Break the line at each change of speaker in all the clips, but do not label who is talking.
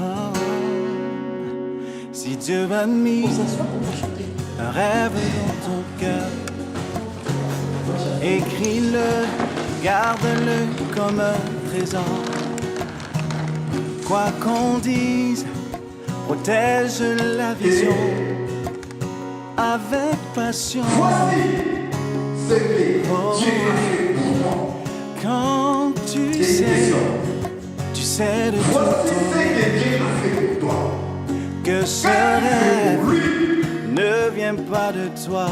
Oh. Si Dieu a mis un rêve dans ton cœur, écris-le, garde-le comme un trésor. Quoi qu'on dise, protège la vision avec passion.
Voici ce que Dieu a fait pour moi.
Quand tu sais de
Voici
tout
ce que Dieu a fait pour toi.
que ce rêve ne vient pas de toi.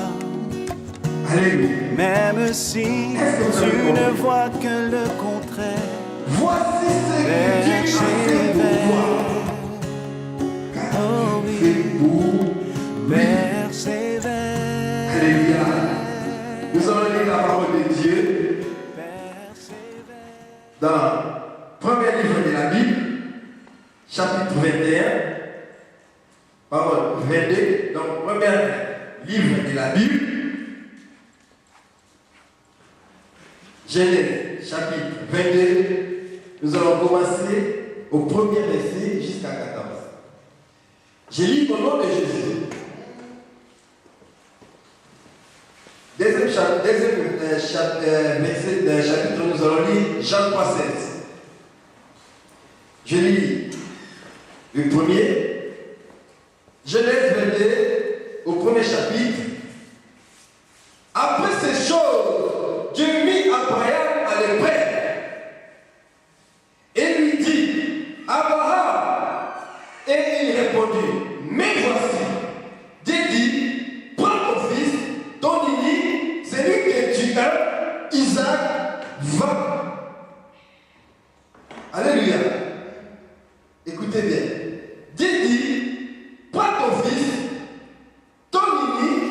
Alléluia.
Même si tu ne vois que le contraire,
Voici ce que Dieu a fait pour toi. Car
oh
il fait pour
persévère.
Alléluia. Nous allons lire la parole de Dieu dans le premier livre de la Bible, chapitre 21, parole 22, donc premier livre de la Bible, Genèse, chapitre 22, nous allons commencer au premier verset jusqu'à 14. Je lis au nom de Jésus. Deuxième chapitre, nous allons lire Jean 3,16. Je lis le premier, Genèse 22, au premier chapitre. Après ces choses, Dieu mit Abraham à l'épreuve et lui dit, Abraham, et il répondit, mais voici. Dieu dit, prends ton fils, ton unique, celui que tu aimes, Isaac, va. Alléluia. Écoutez bien. Dieu dit, prends ton fils, ton unique,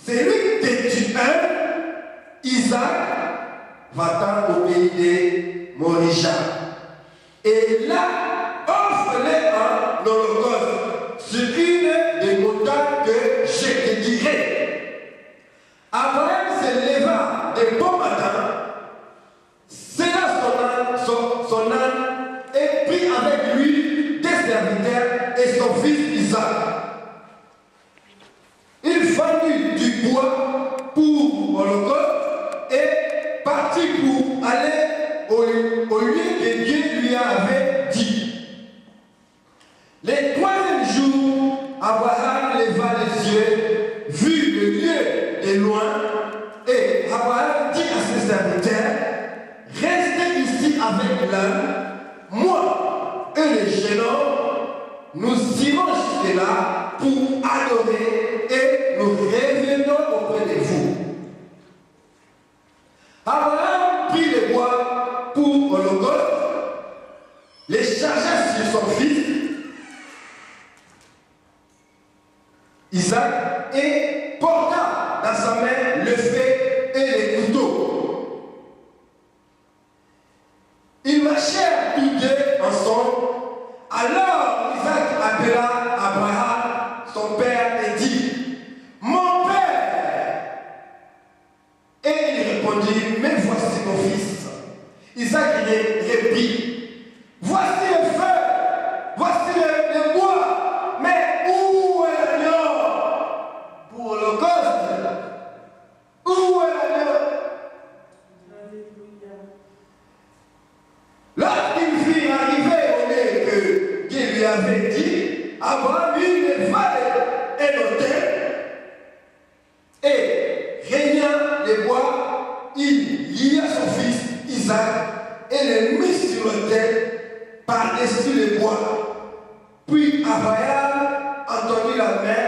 celui que tu aimes, Isaac, va-t'en au pays de Morisha. Et là, offre-le un holocauste sur une des montagnes que je te dirai. Abraham se leva de bon matin, sella son âne et prit avec lui des serviteurs et son fils Isaac. Il fendit du bois pour holocauste et partit pour aller au lieu que Dieu lui avait dit. Le troisième jour, Abraham leva les yeux, vit le lieu de loin, et Abraham dit à ses serviteurs, restez ici avec l'âne, moi et les jeunes hommes, nous irons jusque-là pour adorer et nous reviendrons auprès de vous. Abraham prit le bois pour holocauste, les chargea sur son fils Isaac et porta dans sa main le feu et les couteaux. Ils marchèrent tous deux ensemble. Alors Isaac appela Abraham, son père, et dit, mon père. Et il répondit, mais voici mon fils. Isaac réprit, voici le feu, voici le bois, mais où est l'agneau pour l'holocauste? Où est l'agneau? Lorsqu'il fit arriver au lieu que Dieu lui avait dit, Abraham eut une vallée et l'autel, et régnant les bois, il lia son fils Isaac et le mit sur l'autel par-dessus les bois. Puis Abraham entendit la main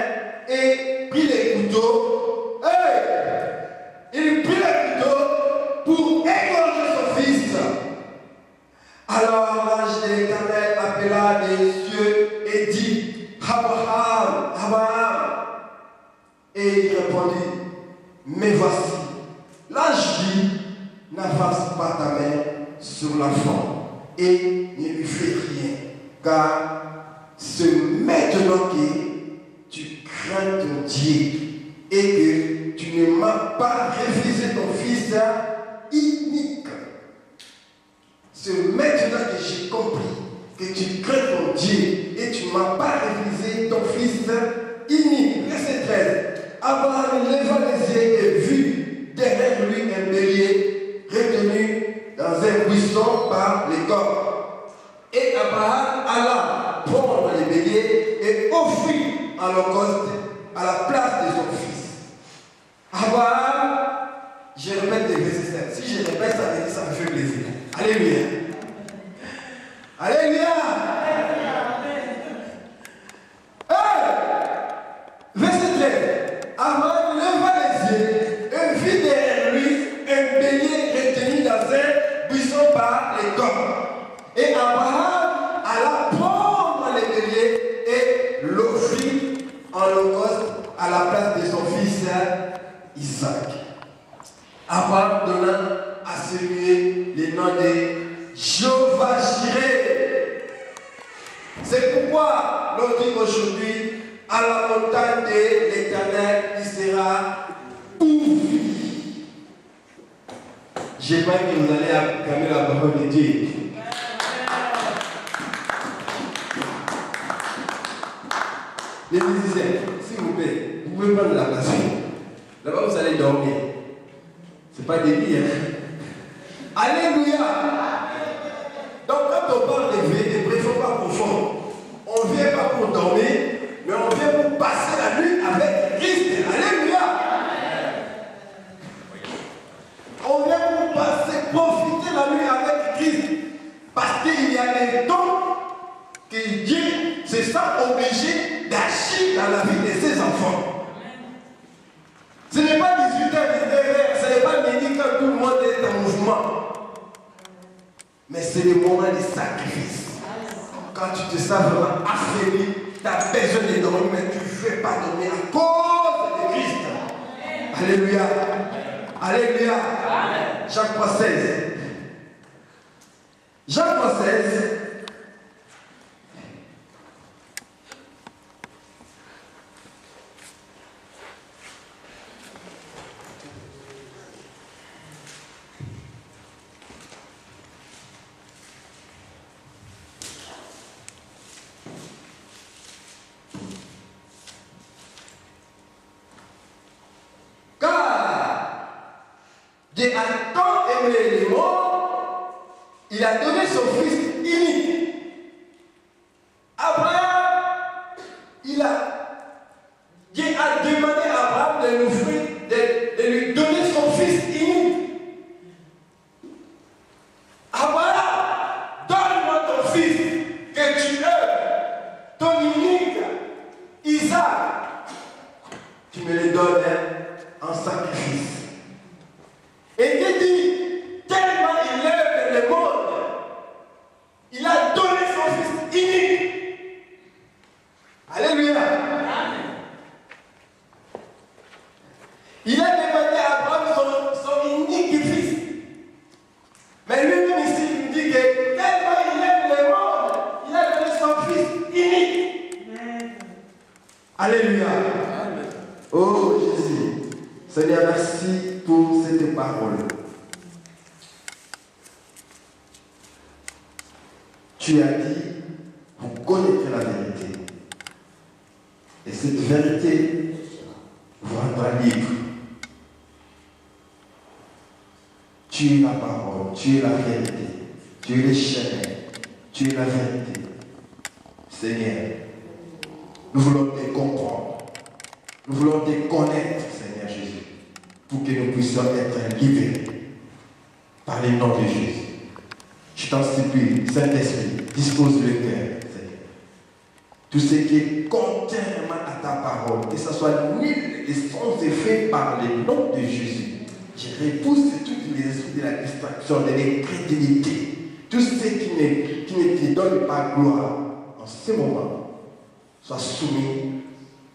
et prit les couteaux. Il prit les couteaux pour égorger son fils. Alors l'ange de l'Éternel appela des cieux et dit, Abraham, Abraham. Et il répondit, mais voici. L'ange dit, n'avance pas ta main sur l'enfant et ne lui fais rien, car c'est maintenant que tu crains ton Dieu et que tu ne m'as pas refusé ton fils que tu crains ton Dieu et tu ne m'as pas refusé ton fils unique. Verset 13. Abraham leva les yeux et vit derrière lui un bélier retenu dans un buisson par les cornes. Et Abraham alla prendre le bélier et offrit en holocauste à la place de son fils. Abraham, je répète les versets. Si je répète, ça me fait plaisir. Alléluia. Alléluia. Verset 13. Abraham leva les yeux et vit derrière lui un bélier retenu dans un buisson par les cornes. Et Abraham alla prendre le bélier et l'offrit en holocauste à la place de son fils Isaac. Abraham donna à celui le nom de Jéhovah Jireh. C'est pourquoi l'on dit aujourd'hui, à la montagne de l'Éternel, il sera pourvu. J'aimerais que vous allez acclamer la parole de Dieu. Les musiciens, s'il vous plaît, vous pouvez prendre la place. Là-bas, vous allez dormir. C'est pas des lits, hein? Alléluia! Donc, quand on parle de veille, il ne faut pas confondre. On ne vient pas pour dormir, mais on vient pour passer la nuit avec Christ. Alléluia! On vient pour passer, profiter la nuit avec Christ. Parce qu'il y a des temps que Dieu se sent obligé d'agir dans la vie de ses enfants. Ce n'est pas 18h, 19h, ce n'est pas midi quand tout le monde est en mouvement. Mais c'est le moment de sacrifice. Quand tu te sens vraiment affaibli, tu as besoin de dormir, mais tu ne fais pas dormir à cause de Christ. Alléluia. Alléluia. Jacques 3,16. Jacques 3,16. Dieu a tant aimé les morts, il a donné son fils unique. Abraham, Dieu a demandé à Abraham de lui donner son fils unique. Abraham, donne-moi ton fils que tu aimes, ton unique, Isaac. Tu me le donnes en sacrifice. Et Dieu dit, tellement il aime le monde, il a donné son fils unique. Alléluia. Il a demandé à Abraham son unique fils. Mais lui-même ici, il dit que tellement il aime le monde, il a donné son fils unique. Alléluia. Oh Jésus, Seigneur, merci pour cette parole. Tu as dit, vous connaîtrez la vérité. Et cette vérité vous rendra libre. Tu es la parole, tu es la vérité, tu es le chemin, tu es la vérité. Seigneur, nous voulons te comprendre. Nous voulons te connaître, Seigneur Jésus, pour que nous puissions être libérés par le nom de Jésus. Je t'en supplie, Saint-Esprit, dispose le cœur, Seigneur. Tout ce qui est contrairement à ta parole, que ce soit nul et sans effet par le nom de Jésus. Je repousse toutes les esprits de la distraction, de l'incrédulité, tout ce qui ne te donne pas gloire en ce moment, soit soumis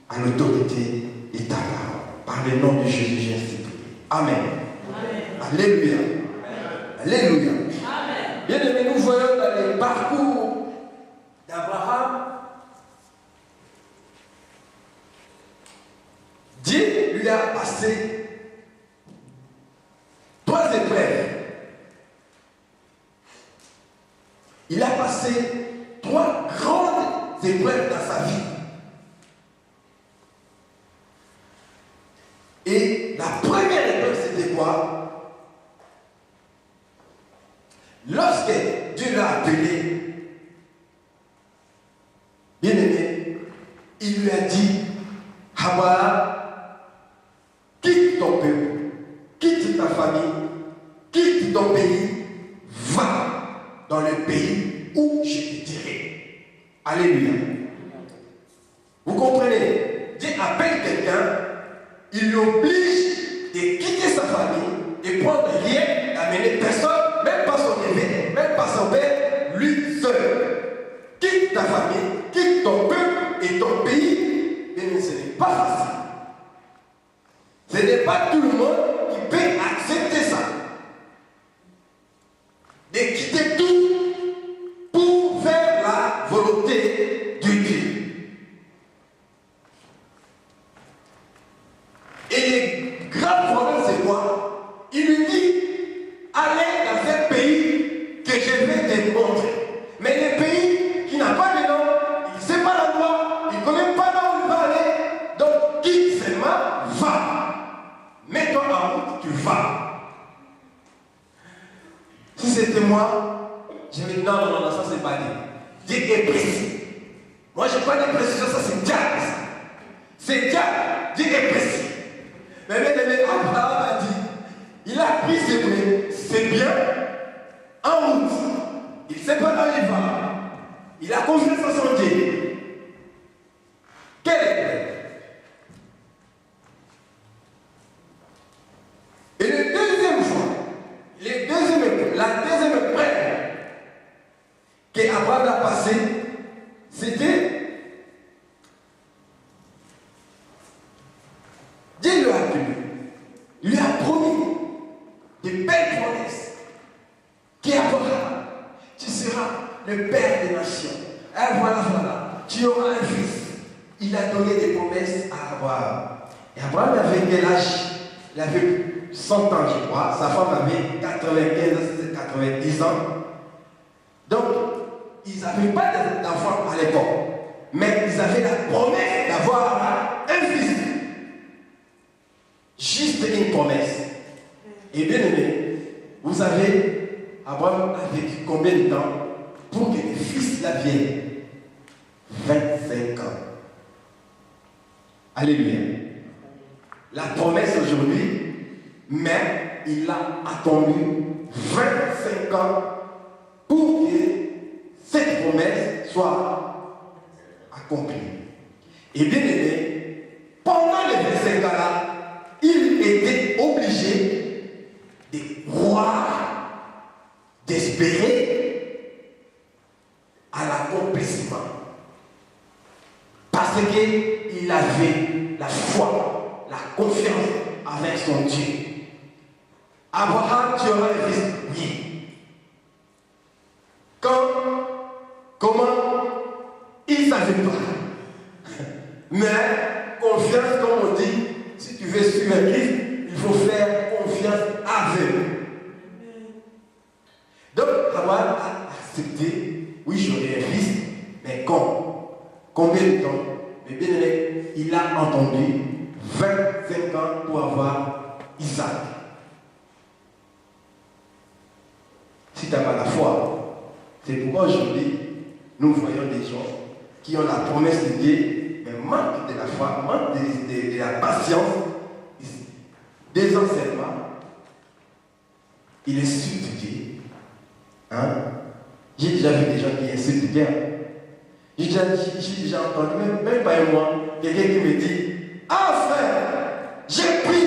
à l'autorité de ta parole. Par le nom de Jésus, j'ai ainsi prié. Amen. Amen. Alléluia. Amen. Alléluia. Amen. Bien aimé, nous voyons dans le parcours d'Abraham, Dieu lui a passé 3 épreuves. Il a passé trois grandes épreuves dans sa vie. Et la première épreuve, c'était quoi? Lorsque Dieu l'a appelé, bien aimé, il lui a dit, Abraham, quitte ton peuple, quitte ta famille, quitte ton pays, va dans le pays où je te dirai. Alléluia. Vous comprenez? Dieu appelle quelqu'un, il l'oblige de quitter sa famille et prendre rien, d'amener personne, même pas son évêque, même pas son père, lui seul. Quitte ta famille, quitte ton peuple et ton pays, mais ce n'est pas facile. Ce n'est pas tout le monde qui peut accepter ça. De quitter tout pour faire la volonté de Dieu. Et les grands problèmes, c'est quoi? Il lui dit, allez dans un pays que je vais te montrer. Mais le pays qui n'a pas de nom, il ne sait pas la loi, il ne connaît pas là où il va aller. Donc, quitte seulement, va. Mets-toi en route, tu vas. Si c'était moi, je me dis non, ça c'est pas Dieu. Dieu est précis. Moi, je n'ai pas de précision, ça c'est diable. C'est diable, Dieu est précis. Mais Abraham a dit, il a pris ses blés, c'est bien, en route. Il ne sait pas où il va. Il a confiance en son Dieu. Quelle est et la deuxième épreuve qu'Abraham a passée, c'était Dieu lui a appelé, lui a promis de belles promesses. Qu'Abraham, tu seras le père des nations. Et voilà, tu auras un fils. Il a donné des promesses à Abraham. Et Abraham avait quel âge? Il avait 100 ans, je crois. Sa femme avait 95, 90 ans. Donc, ils n'avaient pas d'enfant à l'époque. Mais ils avaient la promesse d'avoir un fils. Juste une promesse. Et bien aimé, vous savez, Abraham a vécu combien de temps pour que le fils la vienne? 25 ans. Alléluia. La promesse aujourd'hui, mais il a attendu 25 ans pour que cette promesse soit accomplie. Et bien aimé, pendant les 25 ans-là, il était obligé de croire, d'espérer à l'accomplissement. Parce qu'il avait la foi, la confiance avec son Dieu. Abraham, tu auras un fils? Oui. Comment? Il ne savait pas. Mais confiance, comme on dit, si tu veux suivre un Christ, il faut faire confiance aveugle. Donc, Abraham a accepté, oui, j'aurai un fils, mais quand? Combien de temps? Mais bien aimé, il a entendu 25 ans pour avoir Isaac. Si tu n'as pas la foi, c'est pourquoi aujourd'hui, nous voyons des gens qui ont la promesse de Dieu, mais manquent de la foi, manquent de la patience, des enseignements. Il insulte Dieu. Hein? J'ai déjà vu des gens qui insultent Dieu. J'ai déjà entendu, même pas moi, quelqu'un qui me dit, ah frère, j'ai pris,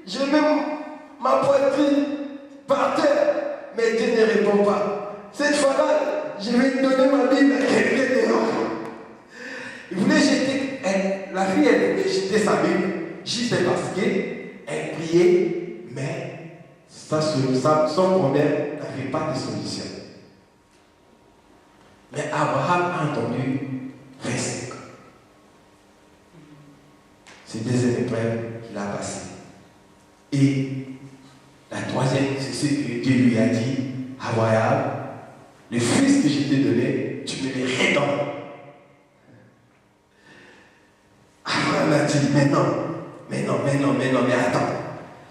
je mets ma poitrine par terre, mais Dieu ne répond pas. Cette fois-là, je vais donner ma Bible à quelqu'un d'autre. Il voulait jeter, la fille, elle voulait jeter sa Bible, juste parce qu'elle priait, mais son problème n'avait pas de solution. Mais Abraham a entendu 25 ans. C'est des épreuves qu'il a passées. Et la troisième, c'est ce que Dieu lui a dit, Abraham, le fils que je t'ai donné, tu me les redonnes. Abraham a dit, mais attends.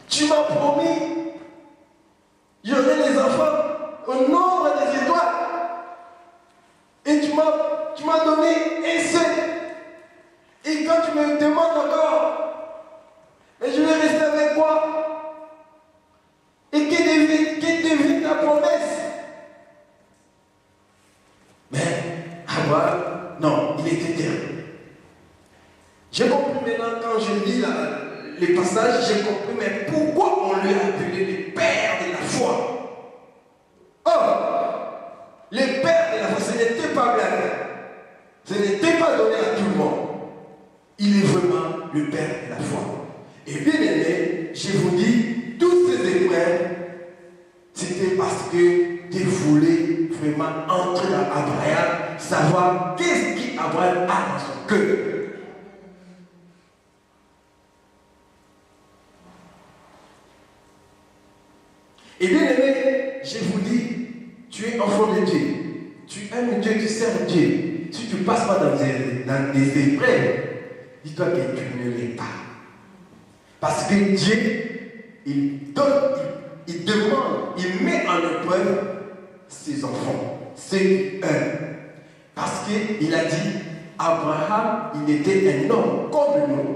Tu m'as promis, j'aurai les enfants au nombre des étoiles. Et tu m'as donné un seul. Et quand tu me demandes encore, mais je vais rester avec toi. Et que devient ta promesse? Mais Abraham, non, il était terrible. J'ai compris maintenant, quand je lis les passages, j'ai compris, mais pourquoi on lui a appelé le père de la foi? Or, le père de la foi, ce n'était pas blague. Ce n'était pas donné à tout le monde. Il est vraiment le père de la foi. Et bien aimé, je vous dis, toutes ces épreuves, c'était parce que Dieu voulait vraiment entrer dans Abraham, savoir qu'est-ce qu'Abraham a dans son cœur. Et bien aimé, je vous dis, tu es enfant de Dieu. Tu aimes Dieu, tu sers Dieu. Si tu ne passes pas dans des épreuves, dis-toi que tu ne l'es pas. Parce que Dieu, il donne, il demande, il met en épreuve ses enfants, ceux qui aiment. Parce qu'il a dit, Abraham, il était un homme comme nous.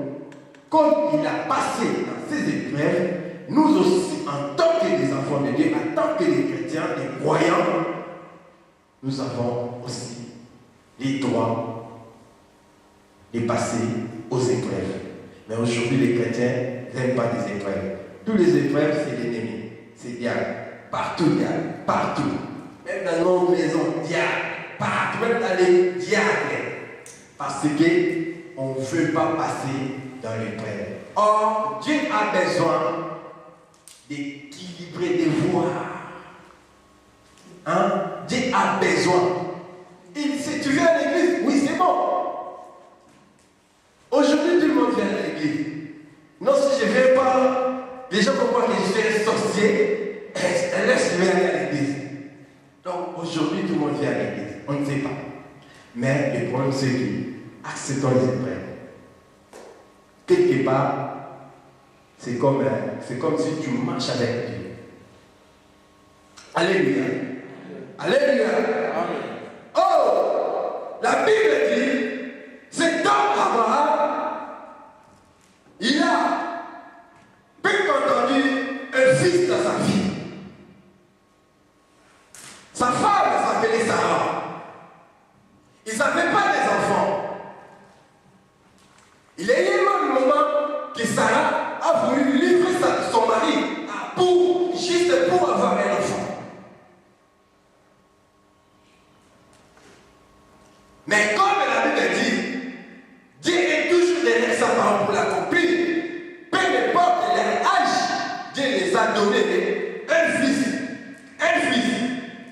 Comme il a passé dans ces épreuves, nous aussi, en tant que des enfants de Dieu, en tant que des chrétiens, des croyants, nous avons aussi les droits de passer aux épreuves. Mais aujourd'hui, les chrétiens n'aiment pas les épreuves. Tous les épreuves, c'est l'ennemi. C'est diable. Partout, diable. Partout. Même dans nos maisons, diable. Partout, même dans les diables. Parce qu'on ne veut pas passer dans l'épreuve. Or, Dieu a besoin d'équilibrer des voies. Hein? Dieu a besoin. Si tu viens à l'église, oui, c'est bon. Aujourd'hui, tout le monde vient à l'église. Non, si je ne viens pas, les gens comprennent que je suis un sorcier, laisse venir à l'église. Donc, aujourd'hui, tout le monde vient à l'église. On ne sait pas. Mais le problème, c'est que acceptons les épreuves. Quelque part, c'est comme si tu marches avec Dieu. Alléluia. Alléluia. Amen. Oh, la Bible dit, cet homme Abraham, il a peu entendu un fils dans sa vie. Sa femme s'appelait Sarah. Ils n'avaient pas des enfants. Il y a eu un moment que Sarah a voulu livrer son mari juste pour avoir un enfant. Mais comme la Bible dit, Dieu est toujours derrière sa parole pour l'accomplir. Peu importe leur âge, Dieu les a donné un fils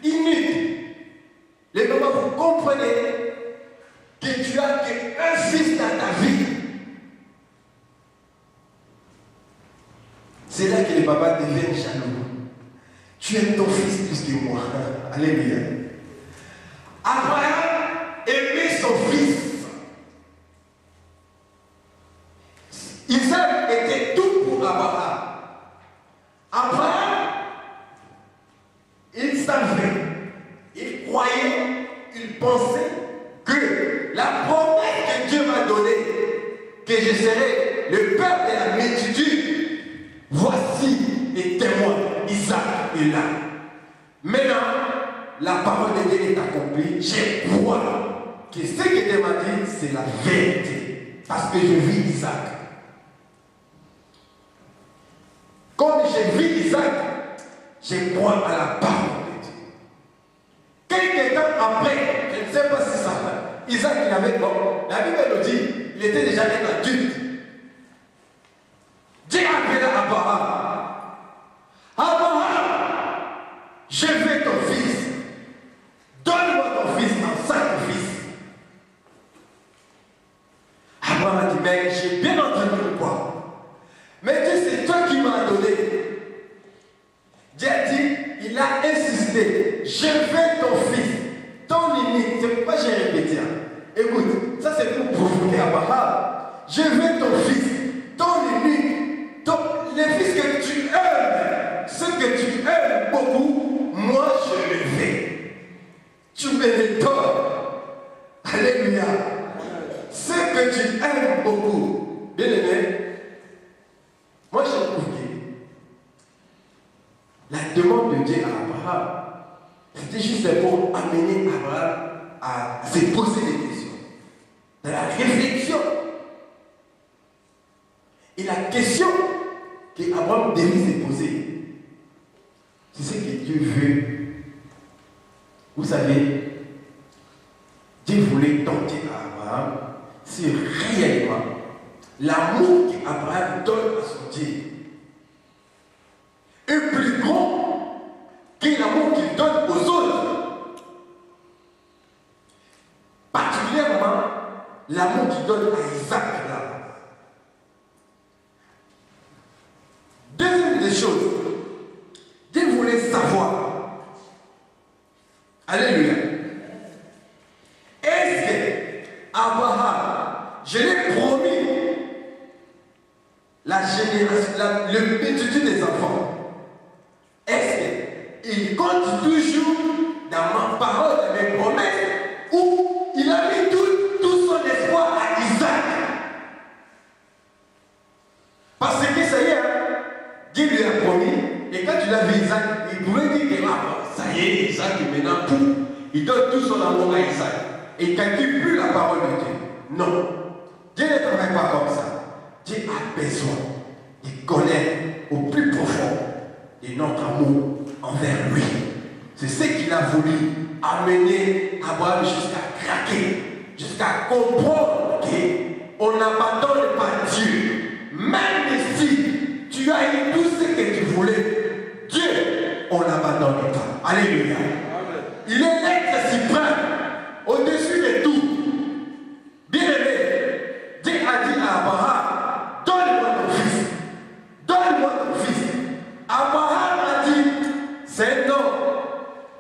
unique. Les mamans, vous comprenez que tu as qu'un fils dans ta vie. C'est là que les papas deviennent jaloux. Tu aimes ton fils plus que moi. Alléluia. Abraham aimait son fils. Isaac était tout pour Abraham. Abraham, il savait, il croyait, il pensait que la promesse que Dieu m'a donnée, que je serai le père de la multitude, voici les témoins. Isaac est là. Maintenant, la parole de Dieu est accomplie. Je crois que ce que Dieu m'a dit, c'est la vérité. Parce que je vis Isaac. Comme je vis Isaac, je crois à la parole de Dieu. Quelques temps après, je ne sais pas si ça va. Isaac, il avait quoi? La Bible nous dit, il était déjà un adulte. Dieu appela Abraham. Abraham, je veux ton fils. Donne-moi ton fils en sacrifice. Abraham a dit, mais j'ai bien entendu quoi. Mais Dieu, c'est toi qui m'as donné. Dieu a dit, il a insisté, je veux ton fils. Ton unique, Abraham, je veux ton fils, ton unique, les fils que tu aimes, ceux que tu aimes beaucoup, moi je le veux. Tu me les donnes. Alléluia. Ceux que tu aimes beaucoup. Bien aimé, moi j'ai trouvé la demande de Dieu à Abraham, c'était juste pour amener Abraham à se poser des questions, de la réflexion. Et la question qu'Abraham devait se poser, c'est ce que Dieu veut. Vous savez, Dieu voulait tenter à Abraham si réellement l'amour qu'Abraham donne à son Dieu est plus grand que l'amour qu'il donne aux autres. Particulièrement, l'amour qu'il donne à Isaac là. Deuxième des choses, Dieu voulait savoir. Alléluia. Est-ce que Abraham, je l'ai promis la génération, le multitude des enfants, est-ce qu'il compte toujours dans ma parole, dans mes promesses, ou il a mis tout son espoir à Isaac? Parce que ça y est, Dieu lui a promis, et quand il a vu Isaac, il pouvait dire que ça y est, Isaac est maintenant tout. Il donne tout son amour à Isaac. Et il ne calcule plus la parole de Dieu. Non. Dieu ne travaille pas comme ça. Dieu a besoin de connaître au plus profond de notre amour envers lui. C'est ce qu'il a voulu amener Abraham jusqu'à craquer, jusqu'à comprendre qu'on n'abandonne pas Dieu. Même si tu as eu tout ce que tu voulais, Dieu, on n'abandonne pas. Alléluia. Il est l'être suprême, au-dessus de tout. Bien aimé, Dieu a dit à Abraham, donne-moi ton fils. Donne-moi ton fils. Abraham a dit, c'est un homme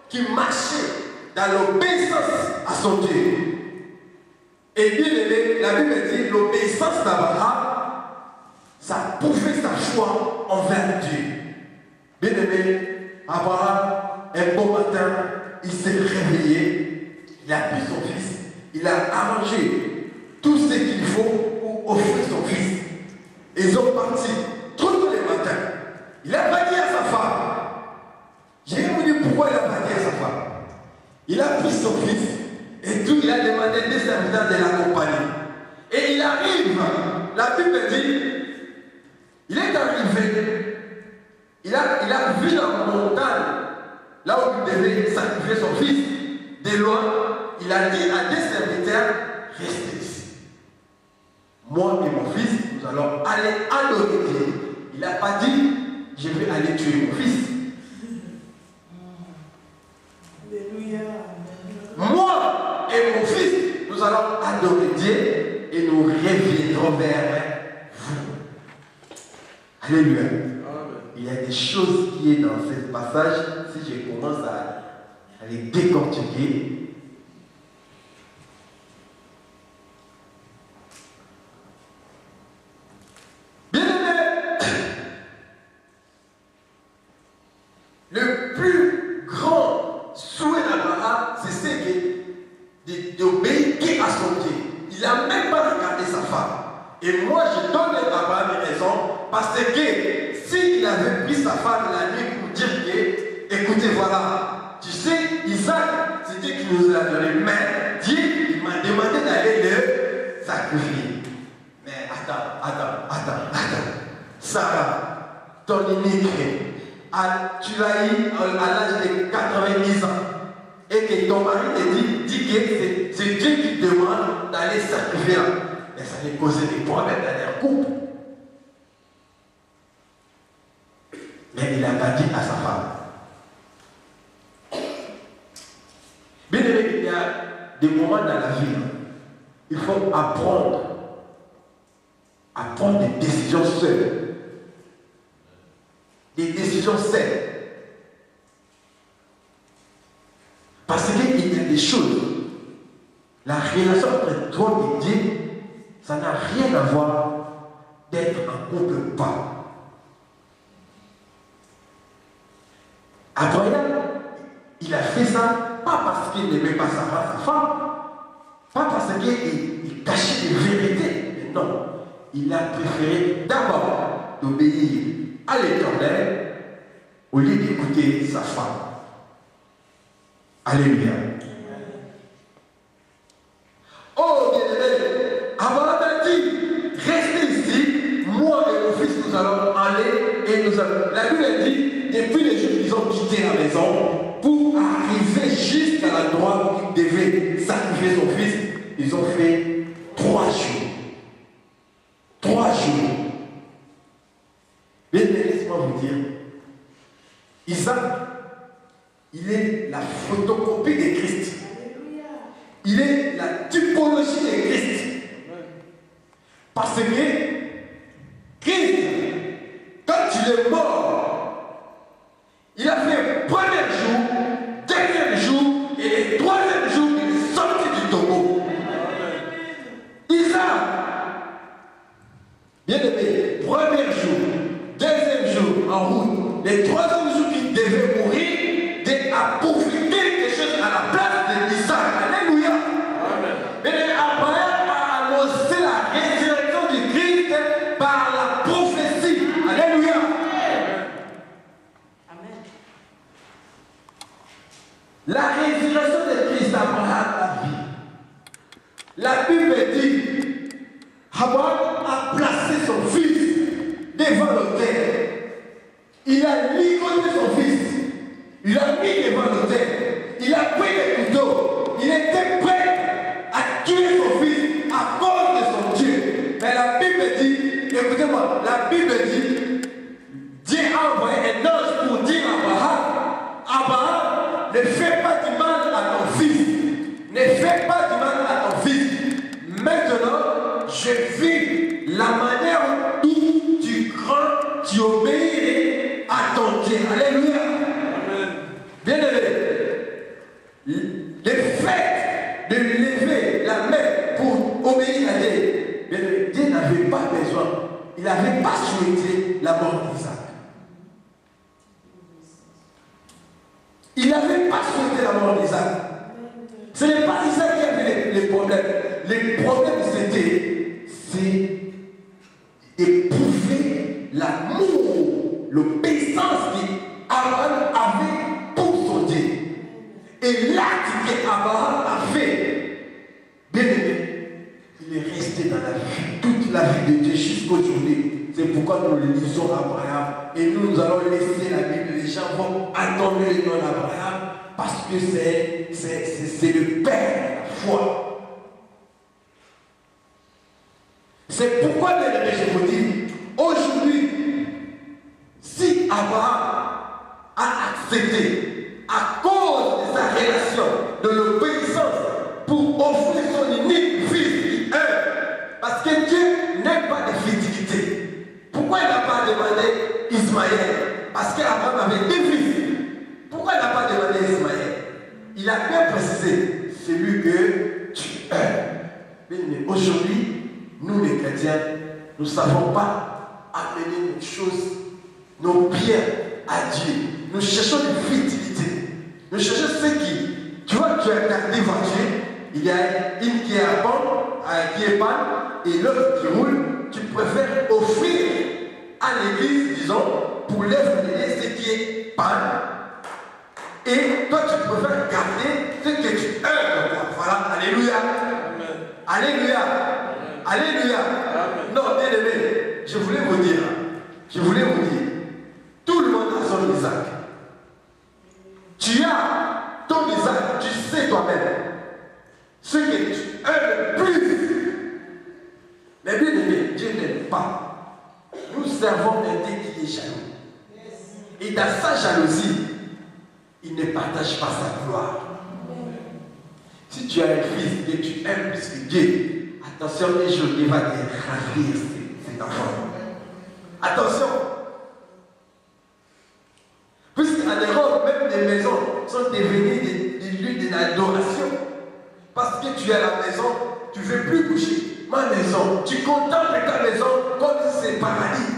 qui marchait dans l'obéissance à son Dieu. Et bien aimé, la Bible dit, l'obéissance d'Abraham, ça prouvait sa foi envers Dieu. Bien aimé, Abraham, un beau matin, il s'est réveillé, il a pris son fils, il a arrangé tout ce qu'il faut pour offrir son fils. Ils ont parti tous les matins. Il a pas dit à sa femme. J'ai voulu pourquoi il a pas dit à sa femme. Il a pris son fils et tout, il a demandé des serviteurs de l'accompagner. Et il arrive, la Bible dit, il est arrivé, il a vu la montagne, là où il devait sacrifier son fils. De loin, il a dit à des serviteurs, restez ici. Moi et mon fils, nous allons aller adorer Dieu. Il n'a pas dit, je vais aller tuer mon fils.
Alléluia.
Moi et mon fils, nous allons adorer Dieu et nous reviendrons vers vous. Alléluia. Il y a des choses qui sont dans ce passage, si je commence à les décortiquer. Bien aimé, le plus grand souhait d'Abraham, c'est ce d'obéir à son Dieu. Il n'a même pas regardé sa femme. Et moi, je donne à Abraham raison, parce que s'il avait pris sa femme la nuit pour dire que, écoutez, voilà, tu sais, Isaac, c'est Dieu qui nous a donné, mais Dieu, il m'a demandé d'aller le sacrifier. Mais attends. Sarah, ton unique, tu l'as eu à l'âge de 90 ans. Et que ton mari te dit que c'est Dieu qui te demande d'aller sacrifier. Mais ça lui causait des problèmes dans leur couple. Mais il n'a pas dit à sa femme. Bien aimé, il y a des moments dans la vie, il faut apprendre à prendre des décisions seules. Des décisions seules. Parce qu'il y a des choses. La relation entre toi et Dieu
ça n'a rien à voir d'être un couple ou pas. Abraham, il a fait ça pas parce qu'il n'aimait pas sa femme, pas parce qu'il cachait des vérités, mais non, il a préféré d'abord d'obéir à l'Éternel au lieu d'écouter sa femme. Alléluia. Oh, bien-aimé, Abraham a dit, restez ici, moi et mon fils, nous allons aller et nous allons. La Bible dit, depuis les jours qu'ils ont quitté la maison, pour arriver jusqu'à l'endroit où ils devaient sacrifier son fils, ils ont fait 3 jours. 3 jours. Mais laissez-moi vous dire, Isaac, il est la photocopie de Christ. Il est la typologie de Christ. Parce que Christ, quand il est mort, il a fait premier jour, deuxième jour et le troisième jour, il est sorti du tombeau. Isaac, bien aimé, premier jour, deuxième jour en route, le troisième jour qu'il devait mourir, a profité quelque chose à la place d'Isaac. Alléluia. Mais Abraham a annoncé la résurrection du Christ par la prophétie. Alléluia. Amen. La résurrection de Christ, Abraham a vu. La Bible dit, Abraham a placé son fils devant l'autel. Il a ligoté son fils. Il a mis devant l'autel. Il a pris le couteau. Il était prêt à tuer son fils à cause de son Dieu. Mais la Bible dit, écoutez-moi, la Bible dit, Dieu a envoyé un ange pour dire à Abraham, Abraham, ne fais pas du mal à ton fils. Ne fais pas du mal à ton fils. Maintenant, je vis la manière dont tu crains, tu obéis à ton Dieu. Alléluia. Bien aimé, le fait de lever la main pour obéir à Dieu, Dieu n'avait pas besoin, il n'avait pas souhaité la mort d'Isaac. Il n'avait pas souhaité la mort d'Isaac. Ce n'est pas Isaac qui avait les problèmes. Les problèmes c'est d'éprouver l'amour, l'obéissance qu'Abraham avait. Et l'acte qu'Abraham a fait, bien aimé, il est resté dans la vie, toute la vie de Dieu jusqu'aujourd'hui. C'est pourquoi nous lisons Abraham et nous allons laisser la Bible. Les gens vont attendre le nom d'Abraham parce que c'est le père de la foi. C'est pourquoi, bien aimé, je vous dis, aujourd'hui, si Abraham a accepté à cause de sa relation, de l'obéissance, pour offrir son unique fils qui est. Parce que Dieu n'aime pas de futilité. Pourquoi il n'a pas demandé Ismaël? Parce qu'Abraham avait 2 fils. Pourquoi il n'a pas demandé Ismaël? Il a bien précisé celui que tu es. Mais aujourd'hui, nous les chrétiens, nous ne savons pas amener nos choses, nos biens à Dieu. Nous cherchons une futilité. Nous cherchons ceux qui, tu vois, tu as des voitures, il y a une qui est à panne, qui est panne, et l'autre qui roule, tu préfères offrir à l'église, disons, pour l'œuvre ce qui est panne, et toi tu préfères garder ce que tu œuvres. Voilà, alléluia. Amen. Alléluia. Amen. Alléluia. Amen. Non, bien aimé, je voulais vous dire, tout le monde a son Isaac. Tu as ton Isaac, tu sais toi-même ce que tu aimes le plus. Mais bien aimé, Dieu n'aime pas. Nous servons un Dieu qui est jaloux. Et dans sa jalousie, il ne partage pas sa gloire. Si tu as un fils que tu aimes plus que Dieu, attention, un jour il va te ravir cet enfant. Attention. Puisqu'en Europe, même des maisons sont devenues des lieux d'adoration. Parce que tu es à la maison, tu ne veux plus coucher. ma maison, tu contemples ta maison comme si c'est paradis.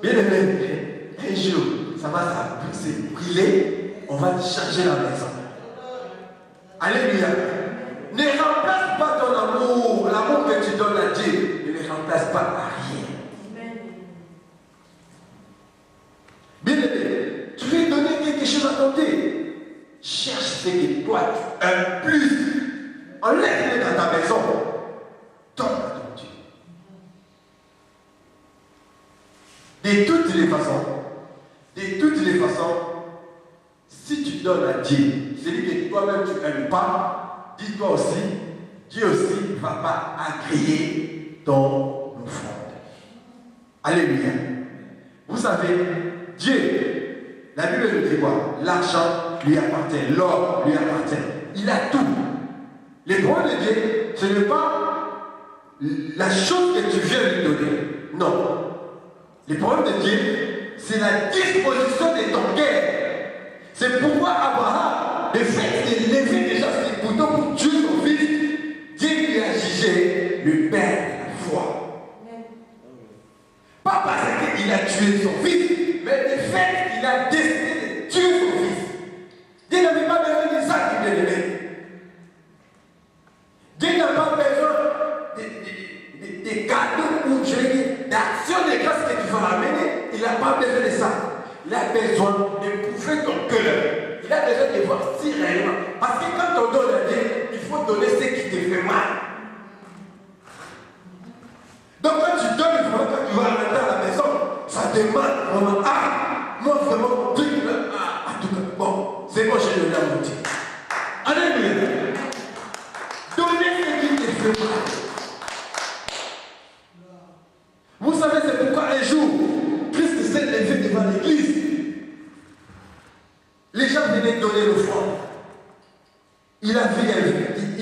Bien aimé, un jour, ça va se brûler, on va te changer la maison. Alléluia. Ne remplace pas ton amour, l'amour que tu donnes à Dieu, ne le remplace pas à rien. Bien aimé, tu veux donner quelque chose à ton Dieu. Cherche ce que toi tu aimes plus. Enlève-le dans ta maison. Donne à ton Dieu. De toutes les façons, si tu donnes à Dieu, celui que toi-même tu n'aimes pas, dis-toi aussi, Dieu aussi ne va pas agréer ton offrande. Alléluia. Vous savez, Dieu, la Bible nous dit quoi? L'argent lui appartient, l'or lui appartient. Il a tout. Le problème de Dieu, ce n'est pas la chose que tu viens lui donner. Non. Le problème de Dieu, c'est la disposition de ton cœur. C'est pourquoi Abraham, le fait de lever déjà ses boutons pour Dieu son fils, Dieu lui a jugé le père de la foi. Pas parce qu'il a tué son fils, mais le fait qu'il a décidé de tuer son fils. Dieu n'avait pas besoin d'Isaac, bien aimé. Dieu n'a pas besoin des cadeaux ou d'actions de grâce que tu vas ramener. Il n'a pas besoin de ça. Il a besoin d'éprouver ton cœur. Il a besoin de voir si réellement. Parce que quand on donne à Dieu, il faut donner ce qui te fait mal. Donc quand tu donnes, quand tu vas rentrer à la maison, ça demande vraiment, moi vraiment, mon Dieu, en tout cas, bon, c'est moi j'ai donné à mon Dieu. Alléluia. Donnez ce qui te fait mal. Vous savez, c'est pourquoi un jour, Christ s'est levé devant l'église. Les gens venaient donner l'offrande. Il a vu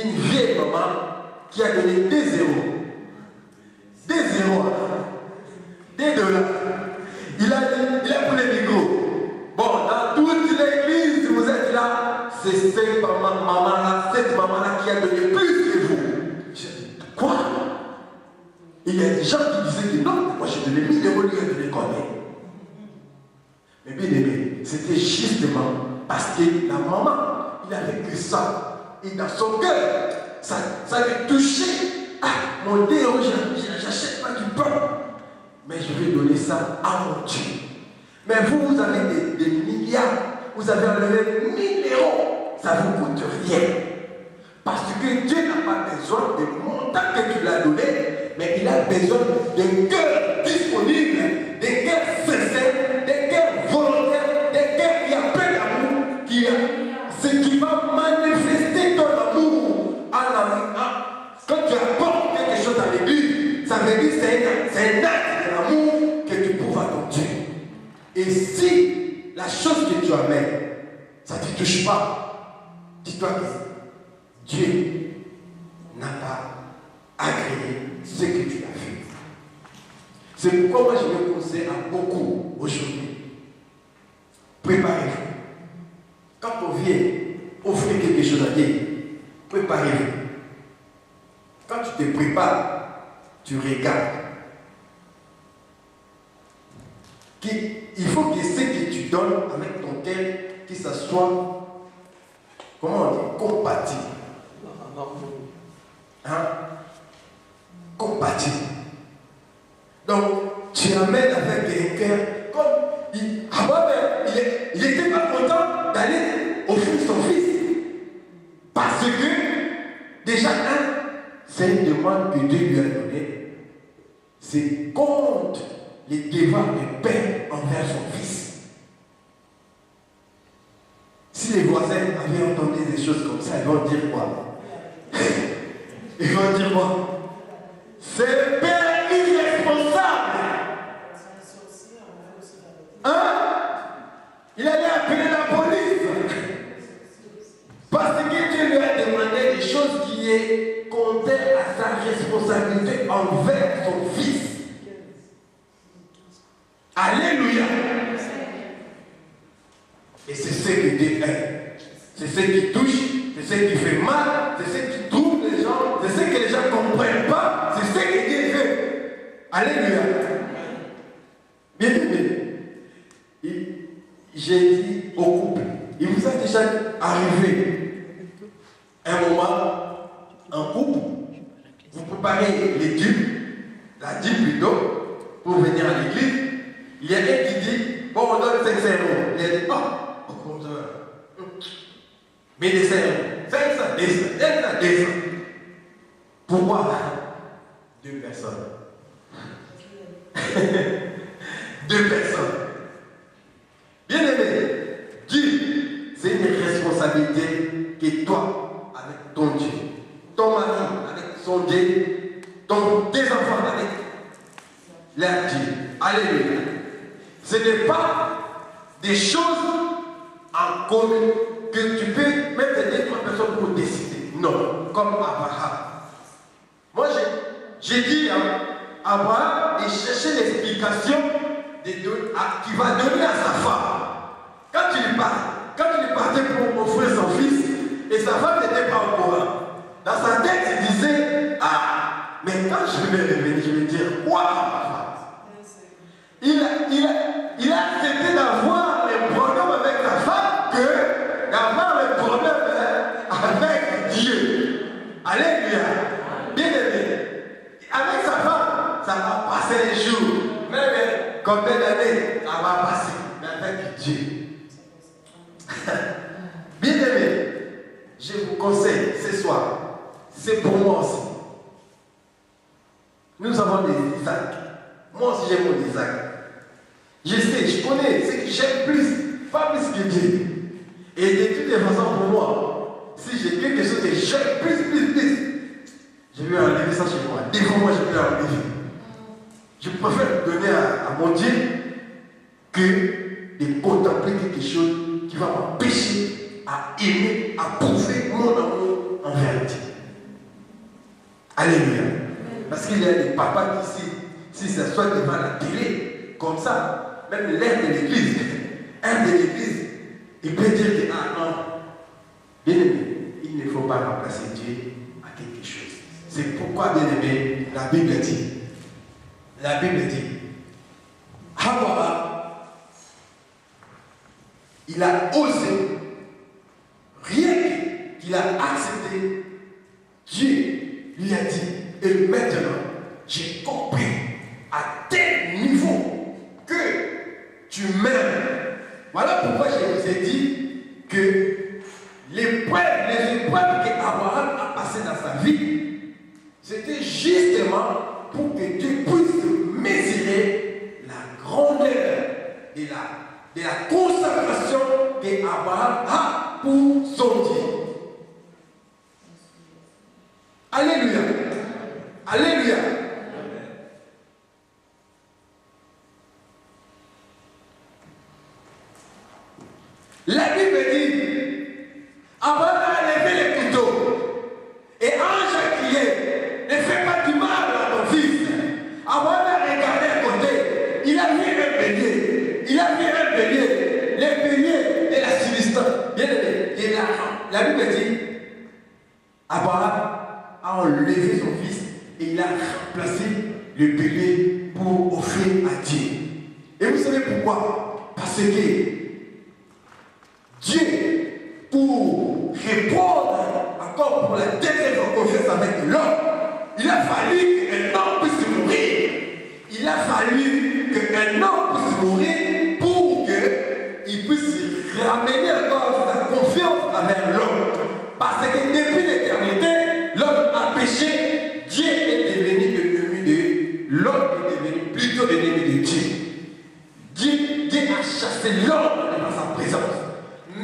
une vieille maman qui a donné des zéros. Des zéros. Des dollars. Il a pris le micro. Bon, dans toute l'église, vous êtes là. C'est cette maman-là qui a donné plus que vous. Je dis, quoi? Il y a des gens qui disaient que non, moi j'ai donné 1000 euros, lui a donné combien? Mais bien aimé, c'était justement parce que la maman, il avait que ça. Et dans son cœur, ça lui touchait. Ah, mon Dieu, j'achète pas du pain. Mais je vais donner ça à mon Dieu. Mais vous avez des milliards, vous avez enlevé 1000 euros, ça ne vous coûte rien. Parce que Dieu n'a pas besoin de montant que tu l'as donné, mais il a besoin d'un cœur disponible, d'un cœur sincère, d'un cœur volontaire, d'un cœur qui a plein d'amour, ce qui va manifester ton amour en amour. Quand tu apportes quelque chose à l'église, ça veut dire que c'est un acte d'amour que tu prouves à ton Dieu. Et si la chose que tu amènes, ça ne te touche pas, dis-toi que Dieu n'a pas agréé ce que tu as fait. C'est pourquoi moi je vais conseiller à beaucoup aujourd'hui. Préparez-vous. Quand on vient offrir quelque chose à Dieu, préparez-vous. Quand tu te prépares, tu regardes. Il faut que ce que tu donnes avec ton cœur, que ça soit, comment on dit, compatible. Hein? Compatible. Donc, tu amènes avec un cœur comme il n'était pas content d'aller offrir son fils. Parce que, déjà, c'est une demande que Dieu lui a donnée. C'est contre les devoirs du père envers son fils. Si les voisins avaient entendu des choses comme ça, ils vont dire quoi? Ils vont dire quoi? C'est le père irresponsable. Hein? Il allait appeler la police. Parce que Dieu lui a demandé des choses qui est contraires à sa responsabilité envers son fils. Alléluia. Et c'est ce que Dieu aime. C'est ce qui touche, c'est ce qui fait mal, c'est ce qui trouble les gens, c'est ce que les gens ne comprennent pas, c'est Alléluia. Bien aimé, j'ai dit au couple, il vous a déjà arrivé un moment en couple, vous préparez les dîmes, la dîme plutôt, pour venir à l'église. Il y a un qui dit, bon, on donne 500 €. Il a dit, oh, au compteur. Mais des 500 €. 500, 200. Pourquoi 2 personnes. 2 personnes. Bien aimé, Dieu, c'est une responsabilité que toi, avec ton Dieu, ton mari, avec son Dieu, tes enfants, avec leur Dieu. Alléluia. Ce n'est pas des choses en commun que tu peux mettre des 3 personnes pour décider. Non, comme Abraham. Moi, j'ai dit à Abraham de chercher l'explication qu'il va donner à sa femme. Quand il partait pour offrir son fils, et sa femme n'était pas au courant. Dans sa tête, il disait, ah, mais quand je vais revenir, je vais dire, quoi à ma femme? Il a accepté d'avoir les problèmes avec la femme que d'avoir les problèmes avec Dieu. Alléluia. Bien aimé. Avec sa femme, ça va passer les jours. Même combien d'années, ça va passer. Mais avec Dieu. Bien aimé, je vous conseille ce soir, c'est pour moi aussi. Nous avons des Isaac. Moi aussi j'ai mon Isaac. Je sais, je connais ce que j'aime plus, pas plus que Dieu. Et de toutes les façons pour moi, si j'ai quelque chose que j'aime plus, je vais enlever ça chez moi. Des fois, moi je vais enlever. Je préfère donner à mon Dieu que de contempler quelque chose qui va m'empêcher à aimer, à prouver mon amour envers Dieu. Alléluia. Parce qu'il y a des papas qui, si ça soit devant la télé, comme ça, même l'air de l'église, il peut dire que, ah non, bien aimé, il ne faut pas remplacer Dieu à quelque chose. C'est pourquoi, bien aimé, la Bible dit, Hawa, il a osé, rien qu'il a accepté, Dieu lui a dit, et maintenant, j'ai compris à tel niveau que tu m'aimes. Voilà pourquoi je vous ai dit que les épreuves qu'Abraham a passées dans sa vie, c'était justement pour que Dieu puisse mesurer la grandeur de la consacration qu'Abraham a pour son Dieu. Alléluia. Alléluia. La Bible dit, Abraham a levé les couteaux et ange a crié, ne fais pas du mal à ton fils. Abraham a regardé à côté, il a vu un bélier, les béliers et la substance. Bien aimé, et la Bible dit, Abraham a enlevé son fils et il a remplacé le bélier pour offrir à Dieu. Et vous savez pourquoi? Parce que Dieu, pour répondre encore pour la dernière fois confiance avec l'homme, il a fallu qu'un homme puisse mourir. Il a fallu qu'un homme puisse mourir pour qu'il puisse ramener encore sa confiance avec l'homme. Parce que depuis l'éternité, l'homme a péché, Dieu est devenu ennemi de l'homme, est devenu plutôt ennemi de Dieu. Dieu a chassé l'homme dans sa présence.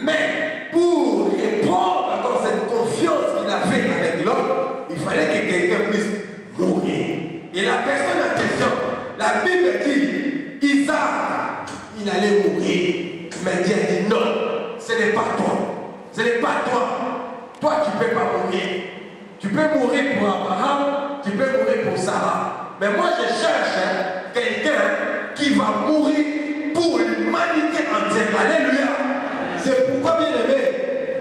Mais pour répondre à cette confiance qu'il avait avec l'homme, il fallait que quelqu'un puisse mourir. Et la personne en question, la Bible dit, Isaac, il allait mourir. Mais Dieu a dit non, ce n'est pas toi. Ce n'est pas toi. Toi, tu ne peux pas mourir. Tu peux mourir pour Abraham, tu peux mourir pour Sarah. Mais moi, je cherche quelqu'un qui va mourir pour l'humanité entière. Alléluia. C'est pourquoi, bien aimé,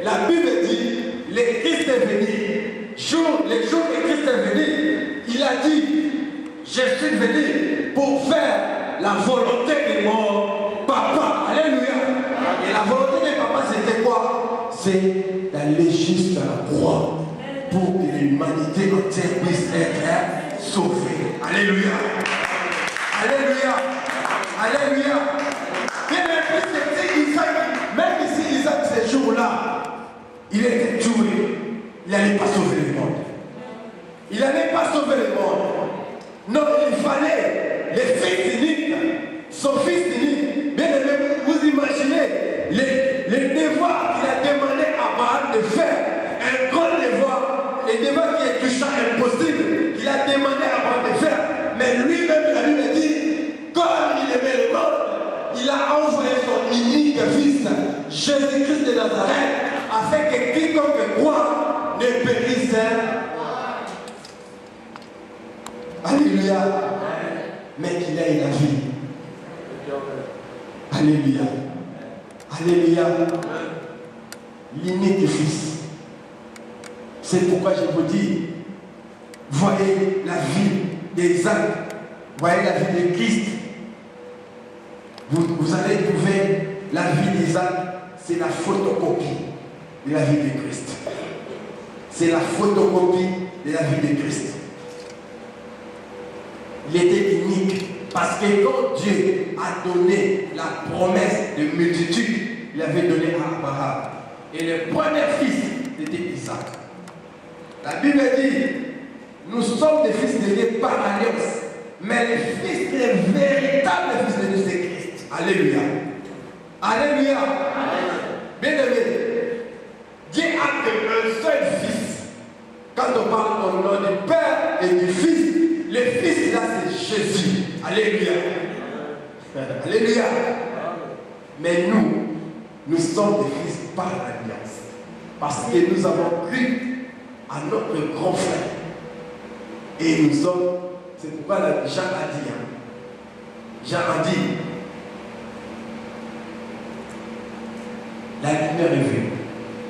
la Bible dit, le Christ est venu. Les jours que Christ est venu, il a dit, Je suis venu pour faire la volonté de mon papa. Alléluia. Et la volonté de papa, c'était quoi? C'est d'aller jusqu'à la croix pour que l'humanité entière puisse être sauvée. Alléluia. Alléluia. Alléluia. Bien aimé, Isaac, même si Isaac, ces jours-là, il était tué, il n'allait pas sauver le monde. Il n'allait pas sauver le monde. Non, il fallait les fils uniques, son fils unique. Bien aimé, vous imaginez les devoirs qu'il a demandé à Abraham de faire. Un grand devoir, les devoirs qui est touchant, impossible, qu'il a demandé à Abraham de faire. Mais lui-même, la Bible dit, comme il aimait le monde, il a envoyé son unique fils, Jésus-Christ de Nazareth, afin que quiconque croit ne périsse. Alléluia. Mais qu'il ait la vie. Alléluia. Alléluia. L'unique fils. C'est pourquoi je vous dis, voyez la vie d'Isaac, voyez la vie de Christ. Vous allez trouver la vie d'Isaac, c'est la photocopie de la vie de Christ. C'est la photocopie de la vie de Christ. Il était unique parce que quand Dieu a donné la promesse de multitude, il avait donné à Abraham. Et le premier fils était Isaac. La Bible dit, nous sommes des fils de Dieu par alliance, mais les fils, les véritables fils de Dieu, c'est Christ. Alléluia. Alléluia. Bien aimé, Dieu a qu'un seul fils. Quand on parle au nom du Père et du Fils, le Fils là c'est Jésus. Alléluia. Alléluia. Mais nous sommes des fils par l'alliance. Parce que nous avons cru à notre grand frère. Et nous sommes, c'est pourquoi Jean a dit, Jean a dit, la lumière est venue.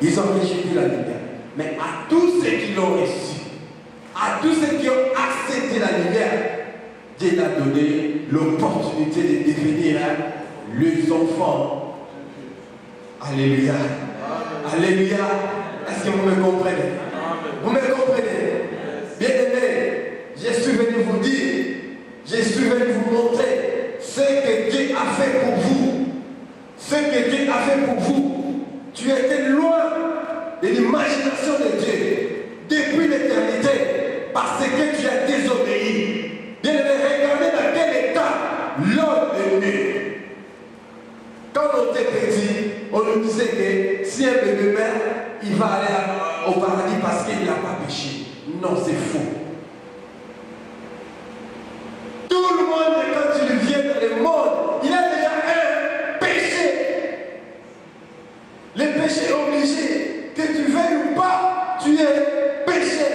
Ils ont rejeté la lumière. Mais à tous ceux qui l'ont reçu, à tous ceux qui ont accepté la lumière, Dieu a donné l'opportunité de devenir les enfants. Alléluia. Alléluia. Est-ce que vous me comprenez? Vous me comprenez? Bien aimé, je suis venu vous dire, je suis venu vous montrer ce que Dieu a fait pour vous. Ce que Dieu a fait pour vous. Tu étais loin de l'imagination de Dieu depuis l'éternité parce que tu as désobéi. Bien aimé, regardez dans quel état l'homme est né. Quand on était petit, on nous disait que si un bébé meurt, il va aller au paradis parce qu'il n'a pas péché. Non, c'est faux. Tout le monde, quand il vient dans le monde, il a déjà un péché. Le péché est obligé, que tu veuilles ou pas, tu es péché.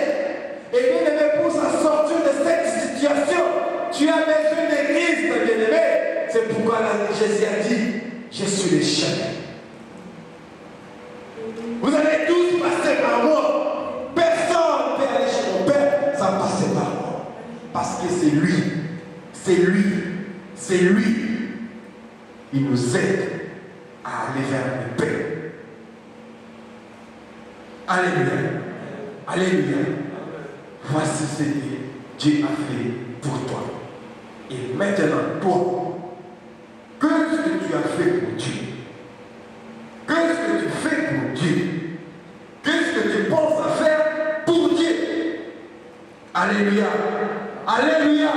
Et bien aimé, pour sortir de cette situation, tu as besoin de Christ, bien aimé. C'est pourquoi Jésus a dit, je suis le chemin. Vous allez tous passer par moi. Personne ne peut aller chez mon Père sans passer par moi. Parce que c'est lui. C'est lui. C'est lui. Il nous aide à aller vers le Père. Alléluia. Alléluia. Voici ce que Dieu a fait pour toi. Et maintenant, toi, qu'est-ce que tu as fait pour Dieu? Qu'est-ce que tu fais pour Dieu? Qu'est-ce que tu penses à faire pour Dieu? Alléluia. Alléluia.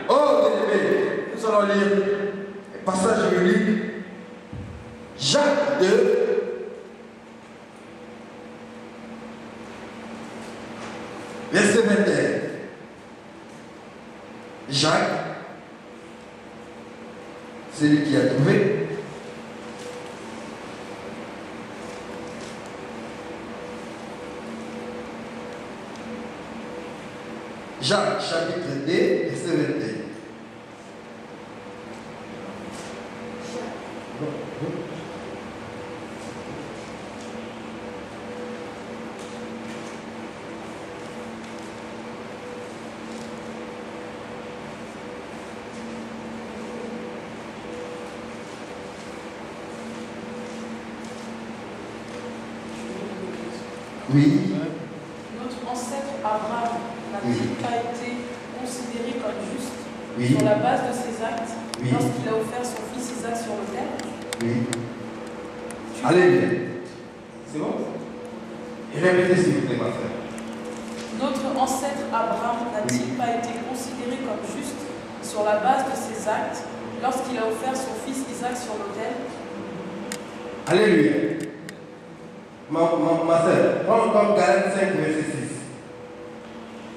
Oh, bien-aimé, nous allons lire le passage biblique. Jacques 2. Verset 21. Jacques, celui qui a trouvé. Jacques, chapitre 2, verset 21. Oui.
Notre ancêtre Abraham n'a-t-il pas été considéré comme juste
Oui.
sur la base de ses actes
Oui.
lorsqu'il a offert son fils Isaac sur l'autel?
Oui.
Tu-
Alléluia.
C'est bon?
Et répétez s'il vous plaît, ma frère.
Notre ancêtre Abraham n'a-t-il pas été considéré comme juste sur la base de ses actes lorsqu'il a offert son fils Isaac sur l'autel?
Alléluia. Ma soeur, prends encore Galates 5, verset 6.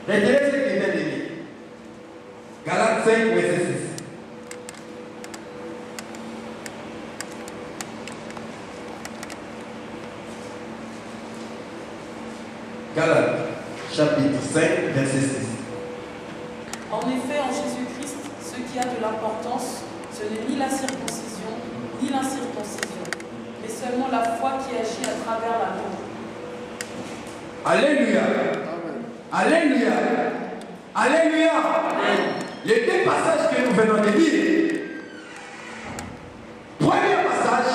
Retenez ce qu'il vient de dire. Galates 5, verset 6. Galates, chapitre 5, verset 6.
En effet, en Jésus-Christ, ce qui a de l'importance, ce n'est ni la circoncision, ni l'incirconcision, mais seulement la foi qui agit à travers l'amour.
Alléluia. Alléluia. Alléluia. Les deux passages que nous venons de lire. Premier passage,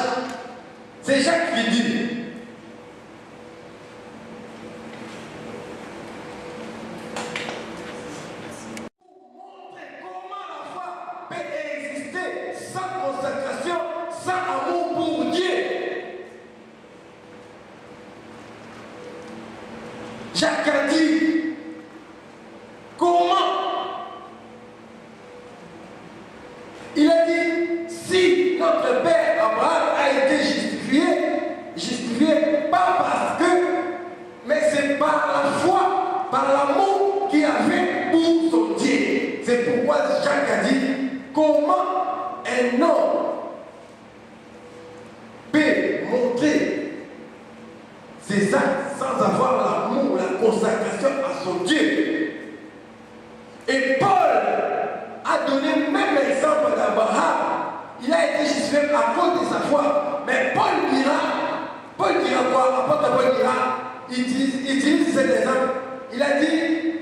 c'est Jacques qui dit. Comment la foi peut exister sans consacration, sans amour pour Dieu. Jacques a dit, comment? Il a dit, si notre père Abraham a été justifié pas parce que, mais c'est par la foi, par l'amour qu'il avait pour son Dieu. C'est pourquoi Jacques a dit, comment un homme peut montrer ses actes sans avoir l'amour, la consacration à son Dieu. Et Paul a donné même l'exemple d'Abraham. Il a été justifié à cause de sa foi. Mais Paul dira quoi? L'apôtre Paul dira, il utilise cet exemple. Il a dit,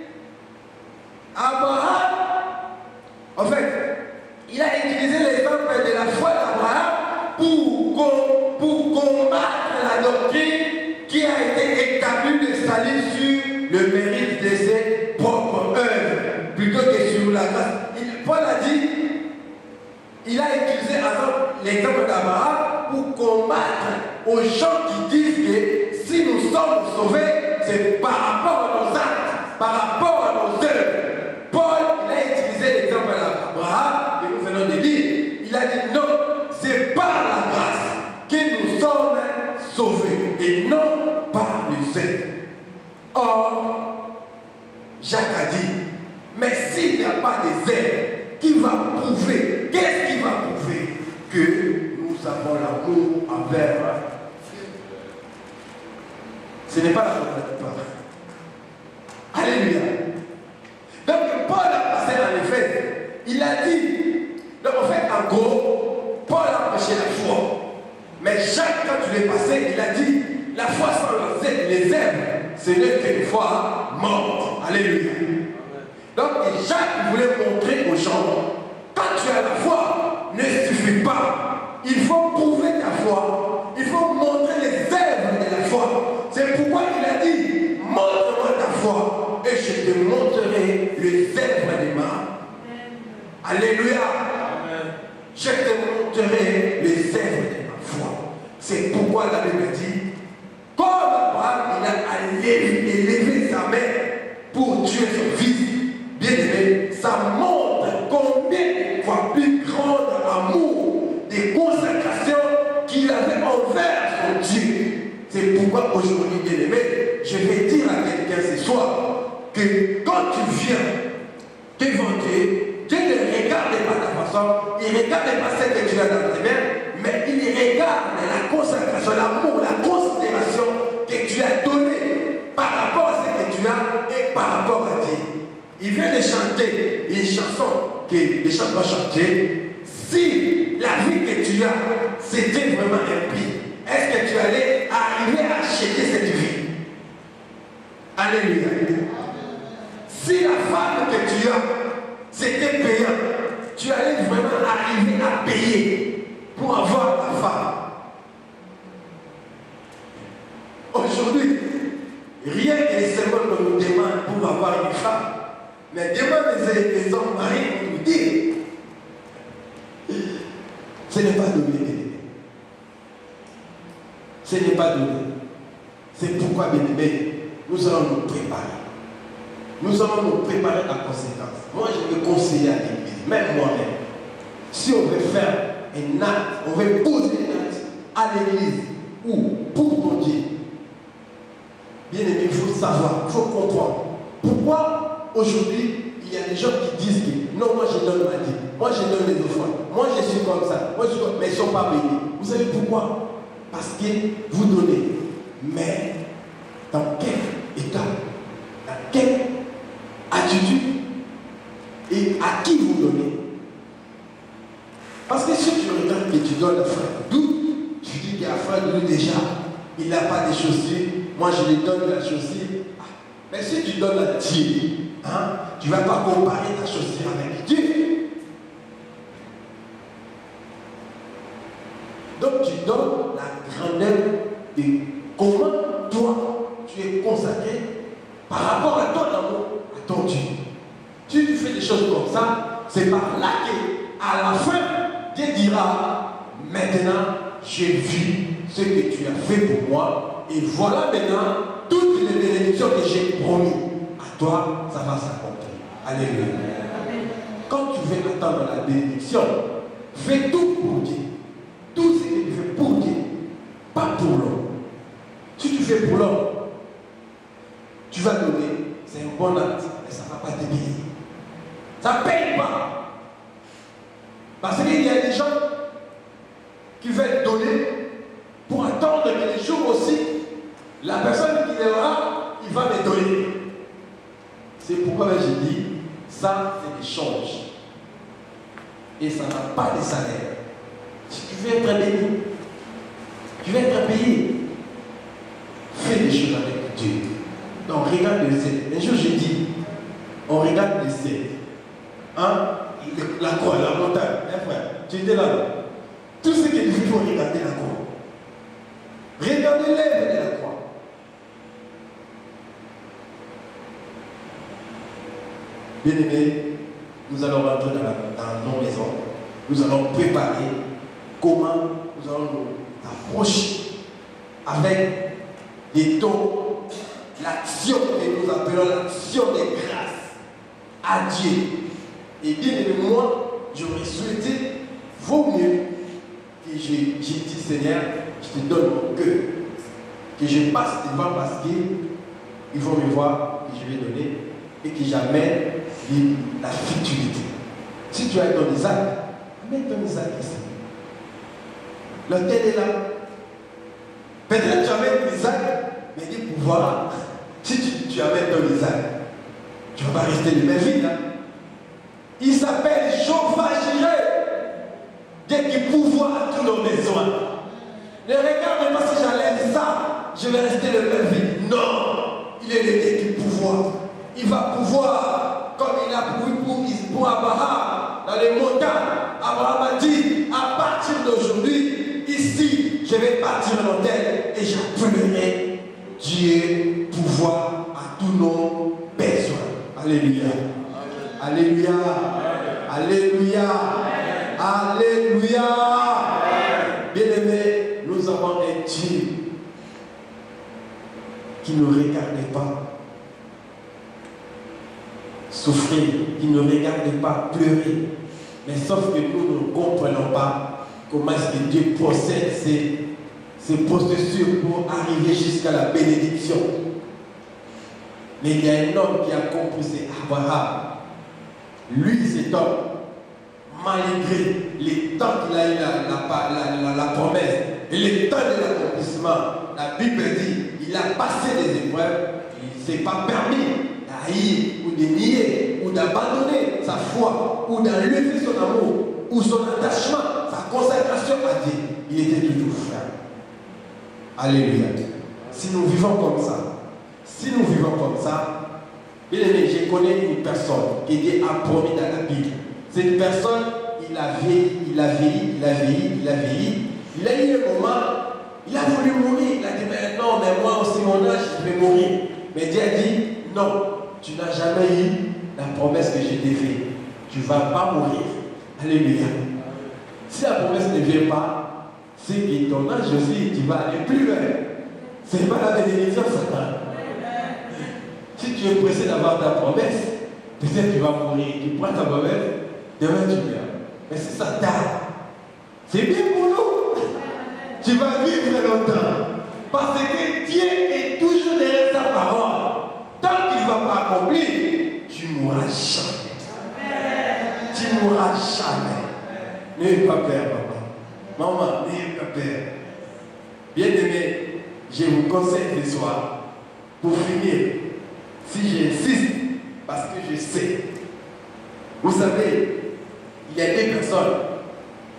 Abraham, en fait, il a utilisé l'exemple de la foi d'Abraham pour combattre la doctrine qui a été établie de salut sur le mérite de ses propres œuvres, plutôt que sur la grâce. Paul a dit, il a utilisé l'exemple d'Abraham pour combattre aux gens qui disent que si nous sommes sauvés, c'est par rapport à nos actes, par rapport à nos œuvres. Paul, il a utilisé l'exemple d'Abraham, que nous venons de dire. Il a dit non, c'est par la grâce que nous sommes sauvés et non par le zèle. Or, Jacques a dit, mais s'il n'y a pas de zèle, qui va prouver, qu'est-ce qui va prouver que nous avons l'amour envers Dieu? Ce n'est pas la faute de Paul. Alléluia. Donc Paul a passé en effet, il a dit, donc en fait en gros, Paul a prêché la foi. Mais Jacques, quand tu l'es passé, il a dit, la foi sans les œuvres, ce n'est qu'une foi morte. Alléluia. Donc Jacques voulait montrer aux gens, quand tu as la foi, ne suffit pas. Il faut prouver ta foi. Il faut montrer les œuvres de la foi. C'est pourquoi il a dit, montre-moi ta foi et je te montrerai les œuvres de ma. Alléluia. Amen. Je te montrerai les œuvres de ma foi. C'est pourquoi la Bible dit, comme Abraham, il a élevé sa main pour tuer son fils. Bien aimé, ça montre combien de fois plus grand amour, de consacration qu'il avait envers son Dieu. C'est pourquoi aujourd'hui, bien aimé, je vais dire à quelqu'un ce soir que quand tu viens devant Dieu, Dieu ne regarde pas ta façon, il ne regarde pas ce que tu as dans tes mains, mais il regarde la consacration, l'amour, la considération que tu as donnée par rapport à ce que tu as et par rapport à Dieu. Il vient de chanter une chanson que les chants doivent chanter. Si la vie que tu as, c'était vraiment un prix, est-ce que tu allais arriver à acheter cette vie? Alléluia. Si la femme que tu as, c'était payant, tu allais vraiment arriver à payer pour avoir la femme. Aujourd'hui, Mais demain, les hommes mariés vont nous dire, ce n'est pas donné. Ce n'est pas donné. C'est pourquoi, bien aimé, nous allons nous préparer. Nous allons nous préparer à conséquence. Moi, je vais conseiller à l'église, même moi-même. Si on veut faire un acte, on veut poser un acte à l'église ou pour ton Dieu, bien aimé, il faut savoir, il faut comprendre. Pourquoi aujourd'hui, il y a des gens qui disent que non, moi je donne ma vie, moi je donne les offrandes, moi je suis comme ça, moi je suis comme... mais ils ne sont pas bénis. Vous savez pourquoi? Parce que vous donnez. Mais dans quel état, dans quelle attitude et à qui vous donnez? Parce que si tu regardes que tu donnes à frère Doudou, tu dis qu'à frère Doudou déjà, il n'a pas de chaussures, moi je lui donne la chaussure. Mais si tu donnes à Dieu, hein, tu ne vas pas comparer ta chaussure avec Dieu. Donc tu donnes la grandeur de comment toi tu es consacré par rapport à ton amour, à ton Dieu. Si tu fais des choses comme ça, c'est par là qu'à la fin, Dieu dira, maintenant j'ai vu ce que tu as fait pour moi et voilà maintenant toutes les bénédictions que j'ai promis à toi, ça va s'accomplir. Alléluia. Quand tu veux attendre la bénédiction, fais tout pour Dieu. Tout ce que tu fais pour Dieu, pas pour l'homme. Si tu fais pour l'homme, tu vas donner, c'est un bon acte, mais ça ne va pas te payer. Ça ne paye pas. Parce qu'il y a des gens qui veulent donner pour attendre que les jours aussi, la personne qui viendra, il va me donner. C'est pourquoi j'ai dit, ça c'est l'échange. Et ça n'a pas de salaire. Si tu veux être béni, tu veux être payé, fais des choses avec Dieu. Donc regarde le ciel. Un jour j'ai dit, on regarde le ciel. Hein? La croix, la montagne. Hein, frère, tu étais là. Tout ce que tu veux pour regarder la croix. Regardez l'œuvre de la croix. Bien aimés, nous allons rentrer dans nos maisons. Nous allons préparer comment nous allons nous approcher avec les dons, l'action que nous appelons l'action des grâces à Dieu. Et bien aimé, moi, j'aurais souhaité, vaut mieux que j'ai dit, Seigneur, je te donne mon cœur, que je passe devant parce qu'ils vont me voir, que je vais donner, et que j'amène la futilité. Si tu as ton Isaac, amène ton Isaac ici. L'autel est là. Peut-être tu amènes Isaac, mais dis pour voir, si tu amènes ton Isaac, tu ne vas pas rester le même vide. Hein? Il s'appelle Jehovah Jireh, Dieu qui pourvoit à tous nos besoins. Ne regarde pas si j'enlève ça, je vais rester le même vide. Non, il est le Dieu qui pourvoit. Il va pouvoir, comme il a pourvu pour Abraham, dans les montagnes. Abraham a dit, à partir d'aujourd'hui, ici, je vais partir à l'autel et j'appellerai Dieu pouvoir à tous nos besoins. Alléluia. Alléluia. Alléluia. Alléluia. Bien-aimés, nous avons un Dieu qui ne regarde pas souffrir, qui ne regarde pas pleurer. Mais sauf que nous ne comprenons pas comment est-ce que Dieu procède ces processus pour arriver jusqu'à la bénédiction. Mais il y a un homme qui a compris, c'est Abraham. Lui, cet homme, malgré les temps qu'il a eu la promesse et les temps de l'accomplissement, la Bible dit, il a passé des épreuves, il ne s'est pas permis d'haïr ou de nier ou d'abandonner sa foi ou d'enlever son amour ou son attachement, sa consacration à Dieu. Il était toujours frère. Alléluia. Si nous vivons comme ça, bien aimé, je connais une personne qui Dieu a promis dans la Bible. Cette personne, il a vieilli. Il a eu un moment, il a voulu mourir. Il a dit, mais non, mais moi aussi, mon âge, je vais mourir. Mais Dieu a dit, non, tu n'as jamais eu la promesse que je t'ai faite. Tu ne vas pas mourir. Alléluia. Si la promesse ne vient pas, c'est que ton âge aussi, tu vas aller plus loin. Ce n'est pas la bénédiction, Satan. Si tu es pressé d'avoir ta promesse, peut-être tu vas mourir. Tu prends ta promesse, demain tu meurs. Mais c'est Satan. C'est bien pour nous. Tu vas vivre longtemps. Parce que Dieu est toujours derrière sa parole. Tant qu'il ne va pas accomplir, tu ne mourras jamais. Tu ne mourras jamais. N'ayez pas peur, papa. Maman, n'ayez pas peur. Bien-aimé, je vous conseille ce soir, pour finir, si j'insiste, parce que je sais. Vous savez, il y a des personnes,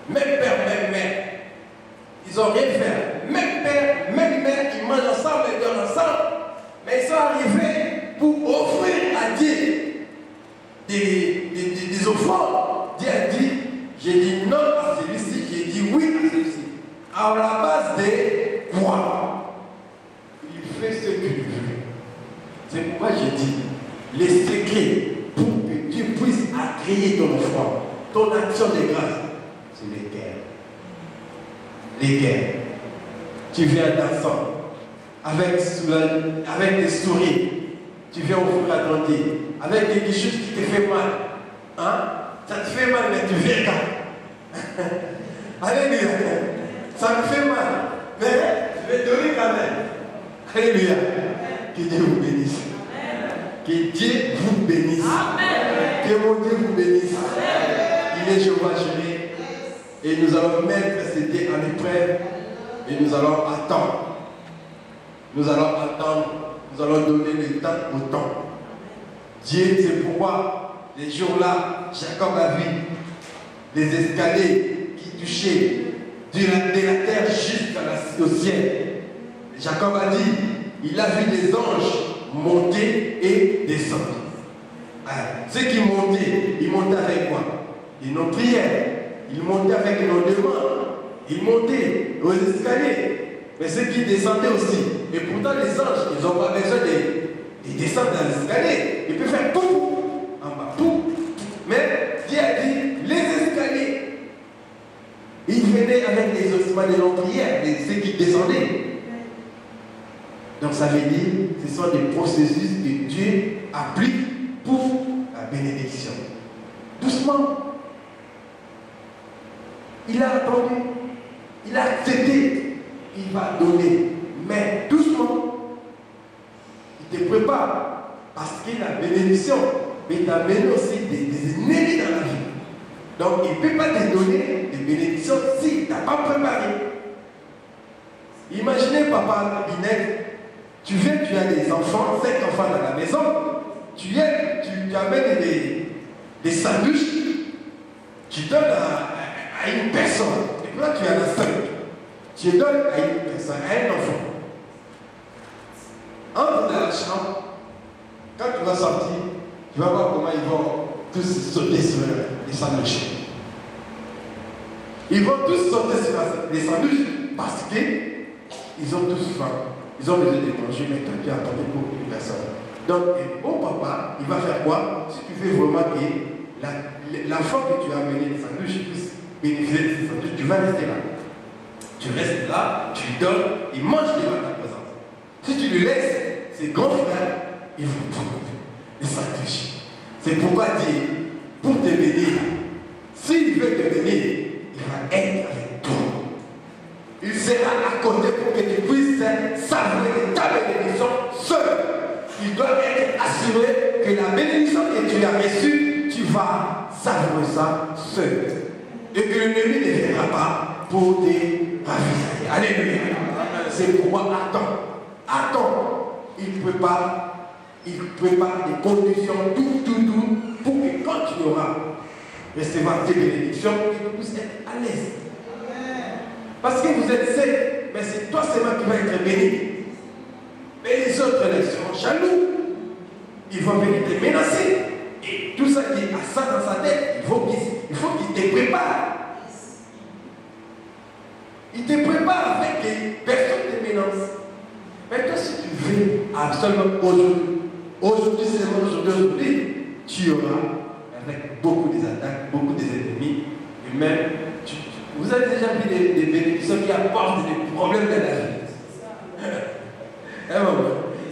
même père, même mère, ils n'ont rien fait. Même père, même mère, ils mangent ensemble, ils dorment ensemble, mais ils sont arrivés pour offrir à Dieu des offrandes. Dieu a dit, j'ai dit non à celui-ci, j'ai dit oui à celui-ci. À la base de quoi? Il fait ce qu'il veut. C'est pourquoi je dis, les secrets pour que Dieu puisse agréer ton offrande, ton action de grâce, c'est les guerres. Les guerres. Tu viens dansant avec des sourires. Tu viens offrir à ton Dieu avec quelque chose qui te fait mal. Hein? Ça te fait mal, mais tu viens là. Alléluia. Ça me fait mal, mais je vais donner quand même. Alléluia. Que Dieu vous bénisse. Que Dieu vous bénisse. Amen. Que mon Dieu vous bénisse. Amen. Il est Jéhovah Jireh. Et nous allons mettre cet été en épreuve. Et nous allons attendre. Nous allons attendre. Nous allons donner le temps au temps. Dieu, c'est pourquoi les jours-là, Jacob a vu des escaliers qui touchaient de la terre jusqu'au ciel. Jacob a dit, il a vu des anges monter et descendre. Ceux qui montaient, ils montaient avec quoi? Ils nos prières. Ils montaient avec nos demandes. Ils montaient aux escaliers. Mais ceux qui descendaient aussi. Et pourtant les anges, ils n'ont pas besoin de descendre dans les escaliers. Ils peuvent faire tout en bas, tout. Mais Dieu a dit, les escaliers, ils venaient avec les ossements de nos prières, ceux qui descendaient. Donc ça veut dire, ce sont des processus que Dieu applique pour la bénédiction. Doucement. Il a attendu, il a accepté, il va donner. Mais doucement, il te prépare. Parce que la bénédiction peut t'amener aussi des ennemis dans la vie. Donc il ne peut pas te donner des bénédictions si tu n'as pas préparé. Imaginez papa Binette, tu viens, tu as des enfants, 5 enfants dans la maison, tu amènes des sandwichs, tu donnes à une personne, et puis là tu en as 5. Tu donnes à une personne, à un enfant. Entre dans la chambre, quand tu vas sortir, tu vas voir comment ils vont tous sauter sur les sandwichs. Ils vont tous sauter sur les sandwichs parce qu'ils ont tous faim. Ils ont besoin de manger, mais toi tu as attendu pour une personne. Donc, un bon papa, il va faire quoi? Si tu veux vraiment que l'enfant que tu as amené les sandwichs puisse bénéficier de ces sandwichs, tu vas rester là. Tu restes là, tu lui donnes, il mange devant ta présence. Si tu le laisses, ses grands frères, ils vont prendre les sandwichs. C'est pourquoi Dieu, pour te bénir, s'il veut te bénir, il va être avec toi. Il sera à côté pour que tu puisses savourer ta bénédiction seul. Il doit être assuré que la bénédiction que tu as reçue, tu vas savourer ça seul. Et que l'ennemi ne viendra pas pour te raviser. Alléluia. C'est pourquoi attends. Il prépare des conditions tout pour que quand tu auras recevoir tes bénédictions, tu puisses être à l'aise. Parce que vous êtes seul, mais c'est toi seulement qui vas être béni. Mais les autres seront jaloux. Ils vont venir te menacer. Et tout ça qui a ça dans sa tête, il faut qu'il te prépare. Il te prépare avec des personnes te menacent. Mais toi, si tu veux absolument aujourd'hui, seulement aujourd'hui,
tu auras avec beaucoup des attaques, beaucoup des ennemis, et même, vous avez déjà vu des bénédictions qui apportent des problèmes dans la vie.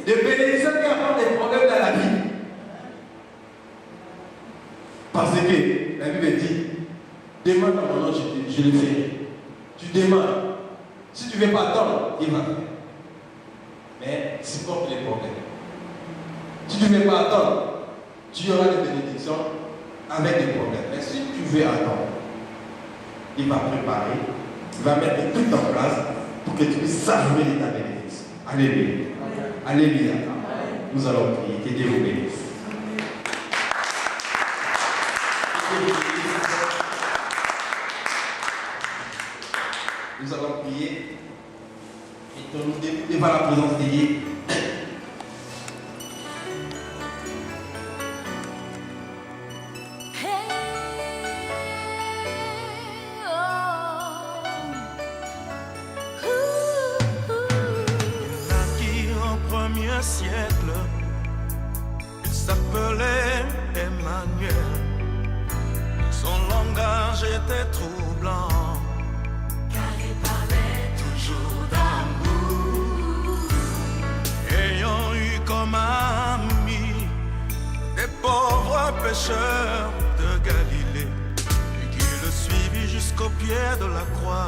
Des bénédictions qui apportent des problèmes dans la vie. Parce que la Bible dit, demande à mon nom, je le ferai. Tu demandes. Si tu ne veux pas attendre, il va faire. Mais supporte les problèmes. Si tu ne veux pas attendre, tu auras des bénédictions avec des problèmes. Mais si tu veux attendre, il va préparer, il va mettre tout en place pour que tu puisses savourer de ta bénédiction. Alléluia. Alléluia. Nous allons prier. Que Dieu vous bénisse. Nous allons prier et nous devant la présence de Dieu.
Siècle, il s'appelait Emmanuel. Son langage était troublant, car il parlait toujours d'amour. Ayant eu comme amis des pauvres pécheurs de Galilée, et qui le suivit jusqu'au pied de la croix.